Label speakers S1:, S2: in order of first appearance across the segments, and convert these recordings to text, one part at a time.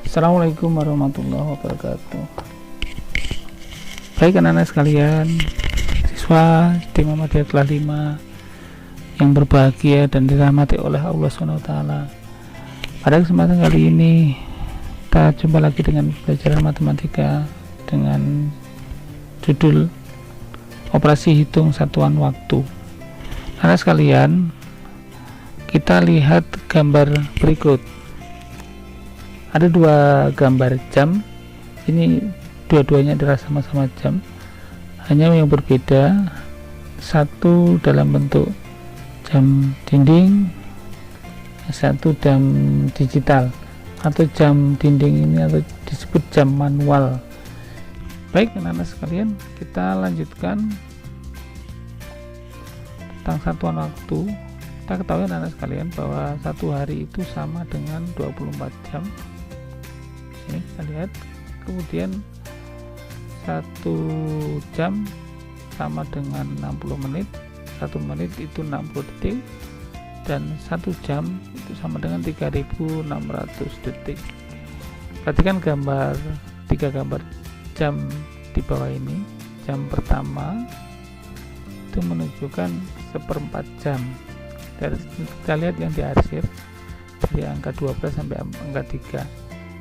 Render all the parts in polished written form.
S1: Assalamualaikum warahmatullahi wabarakatuh. Baik anak-anak sekalian, siswa di Muhammadiyah kelas 5 yang berbahagia dan dirahmati oleh Allah SWT. Pada kesempatan kali ini kita jumpa lagi dengan pelajaran matematika dengan judul operasi hitung satuan waktu. Anak sekalian, kita lihat gambar berikut. Ada dua gambar jam, ini dua-duanya adalah sama-sama jam, hanya yang berbeda, satu dalam bentuk jam dinding, satu jam digital, atau jam dinding ini atau disebut jam manual. Baik anak-anak sekalian, kita lanjutkan tentang satuan waktu. Kita ketahui anak-anak sekalian bahwa satu hari itu sama dengan 24 jam. Ini kita lihat, kemudian 1 jam sama dengan 60 menit, 1 menit itu 60 detik, dan 1 jam itu sama dengan 3600 detik. Perhatikan tiga gambar jam di bawah ini. Jam pertama itu menunjukkan 1/4 jam. Dan kita lihat yang diarsir dari angka 12 sampai angka 3,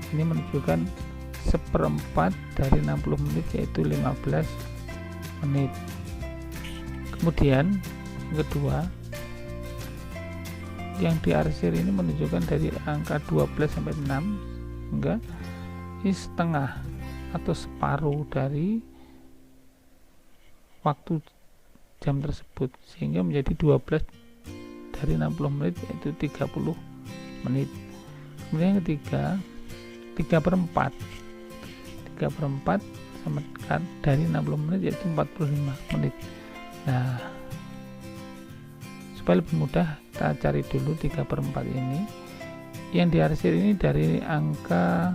S1: ini menunjukkan 1/4 dari 60 menit, yaitu 15 menit. Kemudian yang kedua, yang diarsir ini menunjukkan dari angka 12 sampai 6 hingga ini setengah atau separuh dari waktu jam tersebut, sehingga menjadi 12 dari 60 menit, yaitu 30 menit. Kemudian yang ketiga, 3/4 sama dari 60 menit, yaitu 45 menit. Nah, supaya lebih mudah, kita cari dulu 3/4 ini. Yang diarsir ini dari angka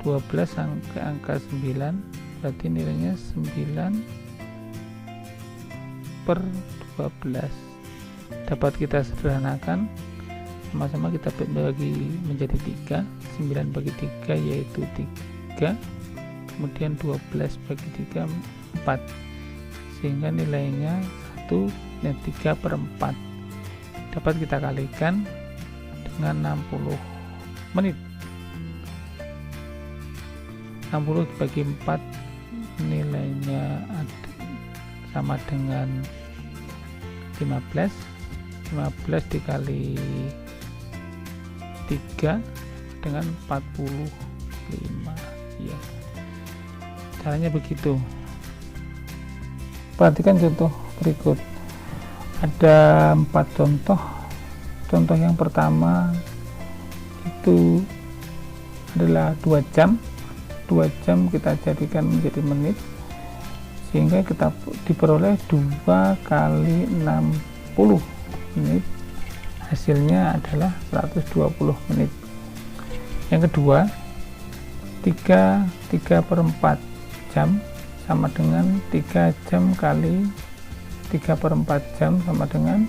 S1: 12 sampai angka 9, berarti nilainya 9/12. Dapat kita sederhanakan, sama-sama kita bagi menjadi 3. 9 bagi 3 yaitu 3, kemudian 12 bagi 3 4, sehingga nilainya 1 dan 3/4. Dapat kita kalikan dengan 60 menit. 60 bagi 4 nilainya sama dengan 15. 15 dikali 3 dengan 45, ya. Caranya begitu. Perhatikan contoh berikut. Ada 4 contoh. Contoh yang pertama itu adalah 2 jam. 2 jam kita jadikan menjadi menit, sehingga kita diperoleh 2 kali 60 menit. Hasilnya adalah 120 menit. Yang kedua, 3/4 jam sama dengan 3 jam kali 3/4 jam sama dengan,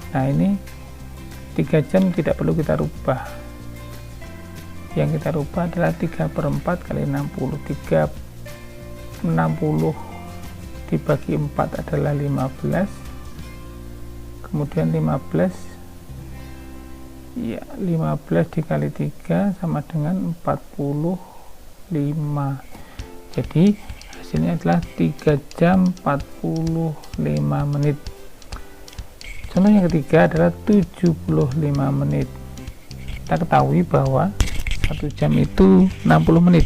S1: nah ini 3 jam tidak perlu kita rubah. Yang kita rubah adalah 3/4 kali 60. 60 dibagi 4 adalah 15. Kemudian 15 dikali 3 sama dengan 45. Jadi hasilnya adalah 3 jam 45 menit. Contoh yang ketiga adalah 75 menit. Kita ketahui bahwa 1 jam itu 60 menit,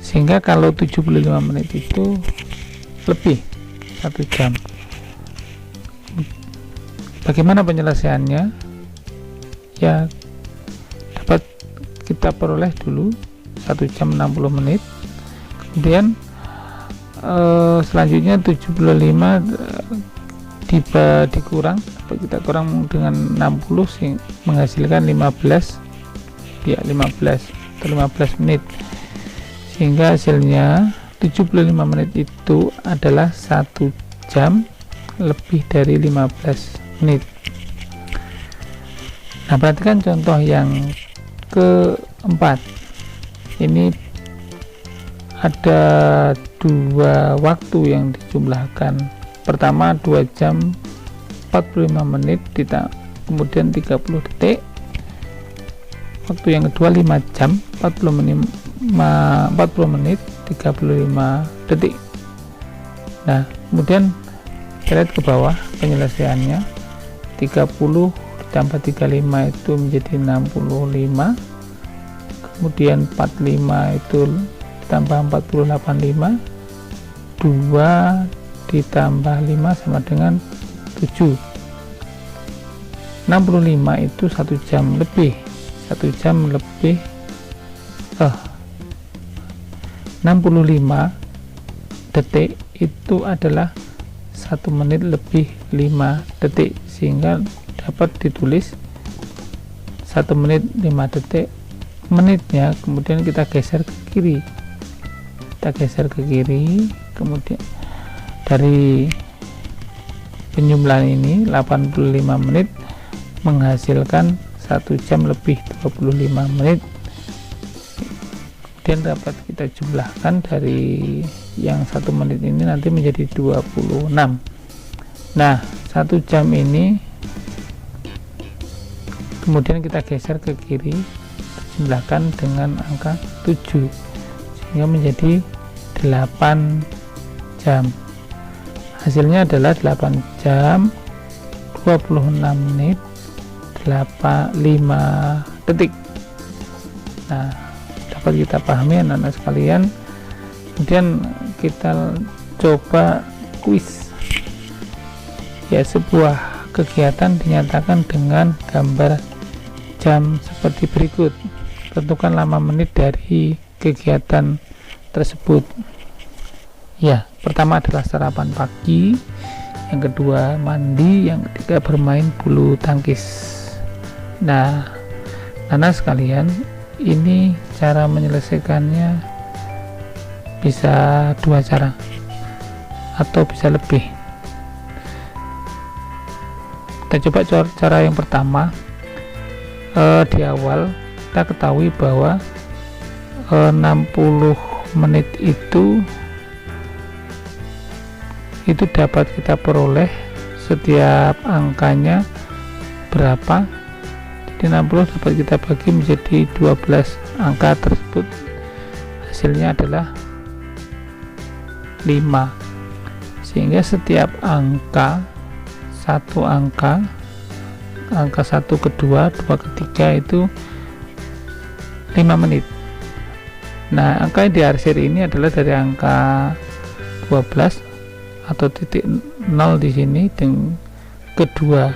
S1: sehingga kalau 75 menit itu lebih 1 jam. Bagaimana penyelesaiannya? Ya, dapat kita peroleh dulu 1 jam 60 menit. Kemudian selanjutnya 75 dikurang, kita kurang dengan 60 sehingga menghasilkan 15 atau 15 menit, sehingga hasilnya 75 menit itu adalah 1 jam lebih dari 15 menit. Nah, perhatikan contoh yang keempat. Ini ada 2 waktu yang dijumlahkan. Pertama 2 jam 45 menit kemudian 30 detik. Waktu yang kedua 5 jam 40 menit 35 detik. Nah, kemudian kita lihat ke bawah penyelesaiannya. 30 ditambah 35 itu menjadi 65, kemudian 45 itu ditambah 40 85, 2 ditambah 5 sama dengan 7. 65 itu 1 jam lebih 65 detik itu adalah 1 menit lebih 5 detik, sehingga dapat ditulis 1 menit 5 detik. Menitnya kemudian kita geser ke kiri, kemudian dari penjumlahan ini 85 menit menghasilkan 1 jam lebih 25 menit. Kemudian dapat kita jumlahkan dari yang 1 menit ini nanti menjadi 26. Nah, 1 jam ini kemudian kita geser ke kiri, jumlahkan dengan angka 7 sehingga menjadi 8 jam. Hasilnya adalah 8 jam 26 menit 5 detik. Nah, dapat kita pahami anak-anak sekalian. Kemudian kita coba kuis, ya, sebuah kegiatan dinyatakan dengan gambar jam seperti berikut. Tentukan lama menit dari kegiatan tersebut. Ya, pertama adalah sarapan pagi, yang kedua mandi, yang ketiga bermain bulu tangkis. Nah, anak sekalian, ini cara menyelesaikannya bisa 2 cara atau bisa lebih. Kita coba cara yang pertama. Di awal kita ketahui bahwa 60 menit itu dapat kita peroleh setiap angkanya berapa. Jadi 60 dapat kita bagi menjadi 12 angka tersebut, hasilnya adalah 5, sehingga setiap angka 1 kedua, 2 ketiga itu 5 menit. Nah, angka yang diarsir ini adalah dari angka 12 atau titik 0 di sini dengan kedua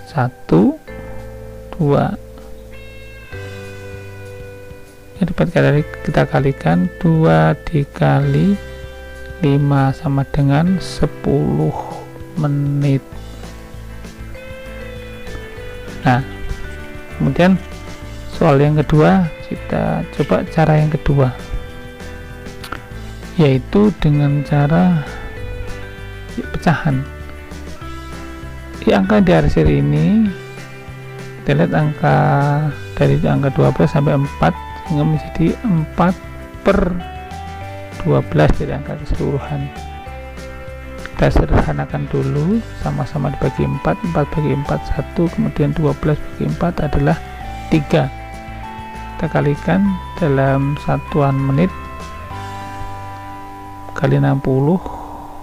S1: 1 2. Ini dapat kita kalikan 2 dikali 5 sama dengan 10 menit. Nah, kemudian soal yang kedua, kita coba cara yang kedua, yaitu dengan cara pecahan. Di angka diarsir ini kita lihat angka dari angka 12 sampai 4 sehingga menjadi 4/12 dari angka keseluruhan. Kita sederhanakan dulu, sama-sama dibagi 4 bagi 4 1, kemudian 12 bagi 4 adalah 3. Kita kalikan dalam satuan menit kali 60,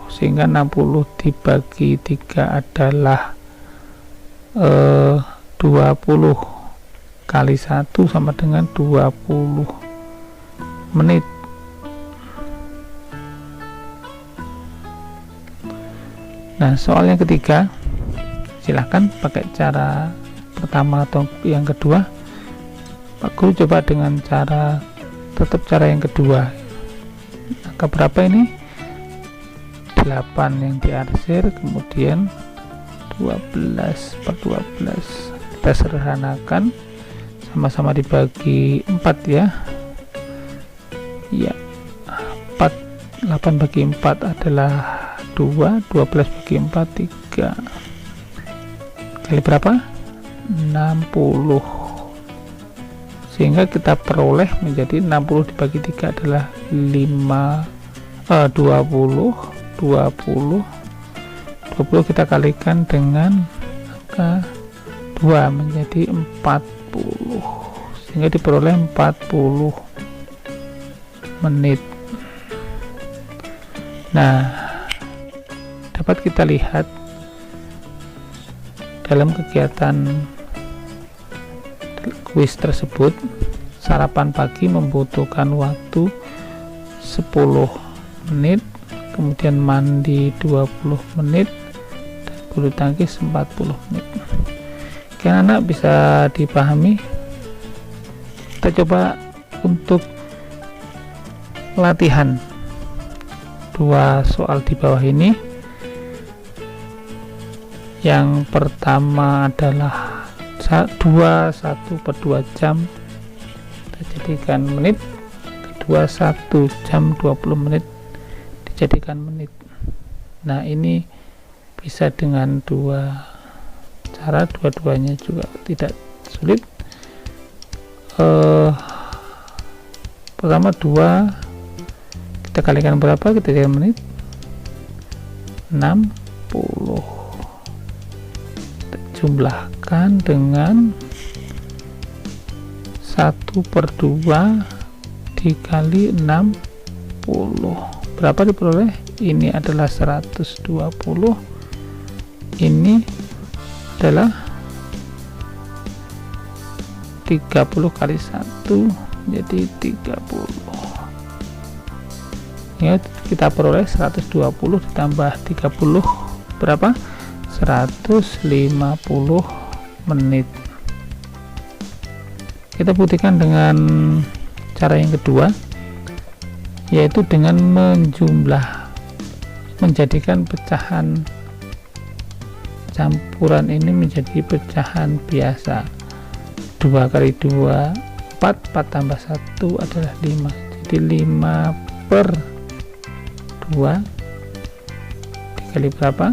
S1: sehingga 60 dibagi 3 adalah 20 kali 1 sama dengan 20 menit. Nah, soal yang ketiga, silahkan pakai cara pertama atau yang kedua. Pak Guru coba dengan tetap cara yang kedua. Angka berapa ini? 8 yang diarsir, kemudian 12/12. Kita sederhanakan, sama-sama dibagi 4 ya. Ya, 8 bagi 4 adalah 2, 12 bagi 4 3. Kali berapa? 60. sehingga kita peroleh menjadi 60 dibagi 3 adalah 20 kita kalikan dengan angka 2 menjadi 40, sehingga diperoleh 40 menit. Nah, dapat kita lihat dalam kegiatan kuis tersebut, sarapan pagi membutuhkan waktu 10 menit, kemudian mandi 20 menit, dan bulu tangkis 40 menit. Oke anak, bisa dipahami? Kita coba untuk latihan 2 soal di bawah ini. Yang pertama adalah 1/2 jam, kita jadikan menit. Kedua 1 jam 20 menit dijadikan menit. Nah, ini bisa dengan 2 cara, dua-duanya juga tidak sulit. Pertama 2 kita kalikan berapa, kita jadikan menit, 60. Kita jumlahkan dengan 1/2 dikali 60. Berapa diperoleh? Ini adalah 120. Ini adalah 30 kali 1 jadi 30. Ya, kita peroleh 120 ditambah 30 berapa? 150 menit. Kita buktikan dengan cara yang kedua, yaitu dengan menjadikan pecahan campuran ini menjadi pecahan biasa. 2 kali 2 4, 4 tambah 1 adalah 5, jadi 5/2 dikali berapa?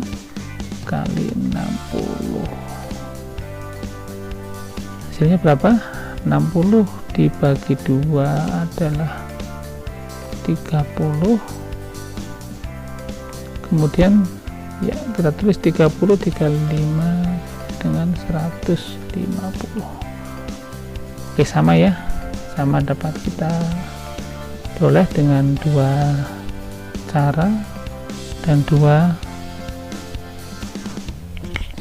S1: Kali 60. Hasilnya berapa? 60 dibagi 2 adalah 30. Kemudian ya kita tulis 30 dikali 5 dengan 150. Oke, sama ya, sama dapat kita peroleh dengan 2 cara dan 2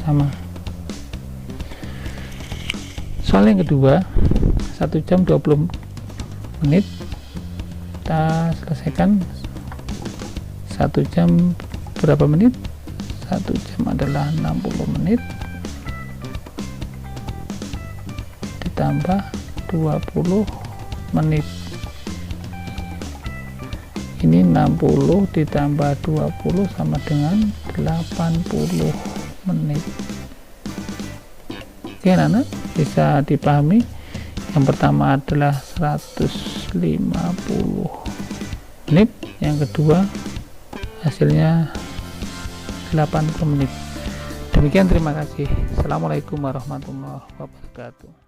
S1: sama. Soal yang kedua, 1 jam 20 menit, kita selesaikan. 1 jam berapa menit? 1 jam adalah 60 menit ditambah 20 menit. Ini 60 ditambah 20 sama dengan 80 menit. Oke anak, bisa dipahami. Yang pertama adalah 150 menit, yang kedua hasilnya 80 menit. Demikian, terima kasih. Assalamualaikum warahmatullahi wabarakatuh.